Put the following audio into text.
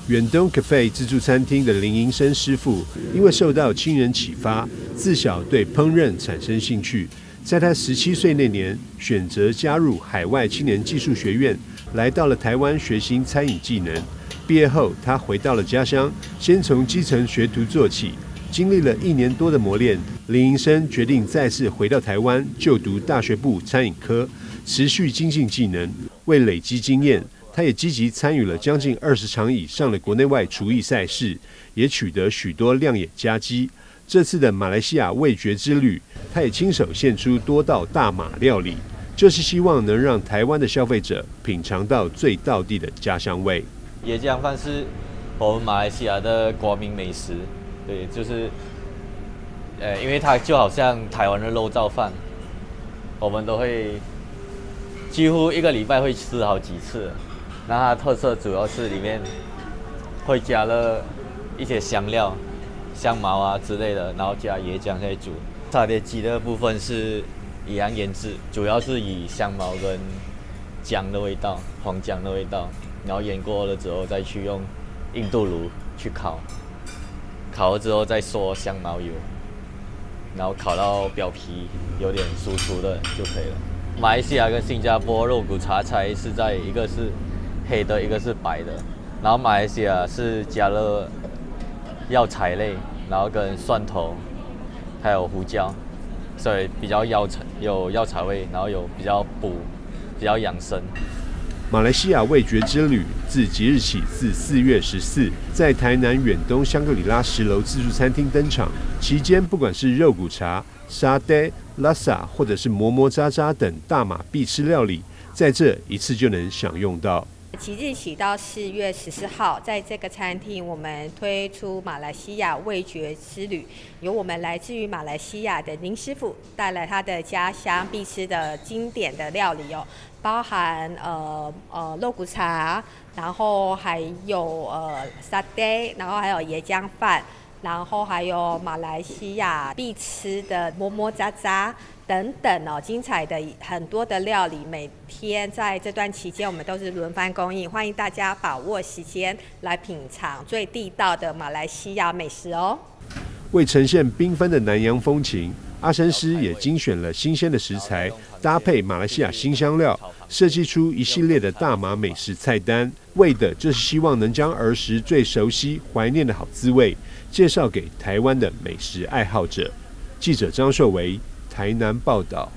远东 Cafe 自助餐厅的林营生师傅，因为受到亲人启发，自小对烹饪产生兴趣。在他17岁那年，选择加入海外青年技术学院，来到了台湾学习餐饮技能。毕业后，他回到了家乡，先从基层学徒做起。经历了1年多的磨练，林营生决定再次回到台湾就读大学部餐饮科，持续精进技能。为累积经验，他也积极参与了将近20场以上的国内外厨艺赛事，也取得许多亮眼佳绩。这次的马来西亚味觉之旅，他也亲手献出多道大马料理，就是希望能让台湾的消费者品尝到最道地的家乡味。椰浆饭是我们马来西亚的国民美食，对，就是，因为它就好像台湾的肉燥饭，我们都会几乎1个礼拜会吃好几次。那它的特色主要是里面会加了一些香料。香茅啊之类的，然后加椰浆再煮。沙爹鸡的部分是一样腌制，主要是以香茅跟姜的味道、黄姜的味道，然后腌过了之后再去用印度炉去烤，烤了之后再嗦香茅油，然后烤到表皮有点酥酥的就可以了。马来西亚跟新加坡肉骨茶差是在一个是黑的，一个是白的，然后马来西亚是加了药材类，然后跟蒜头，还有胡椒，所以比较有药材味，然后有比较补，比较养生。马来西亚味觉之旅自即日起至4月14，在台南远东香格里拉10楼自助餐厅登场。期间，不管是肉骨茶、沙爹、拉萨，或者是磨磨渣渣等大马必吃料理，在这一次就能享用到。即日起到4月14号，在这个餐厅，我们推出马来西亚味觉之旅，由我们来自于马来西亚的林师傅带来他的家乡必吃的经典的料理哦，包含肉骨茶，然后还有沙爹，然后还有椰浆饭，然后还有马来西亚必吃的磨磨渣渣。等等哦，精彩的很多的料理，每天在这段期间我们都是轮番供应，欢迎大家把握时间来品尝最地道的马来西亚美食哦。为呈现缤纷的南洋风情，阿生师也精选了新鲜的食材，搭配马来西亚新香料，设计出一系列的大马美食菜单，为的就是希望能将儿时最熟悉、怀念的好滋味介绍给台湾的美食爱好者。记者张硕维台南报道。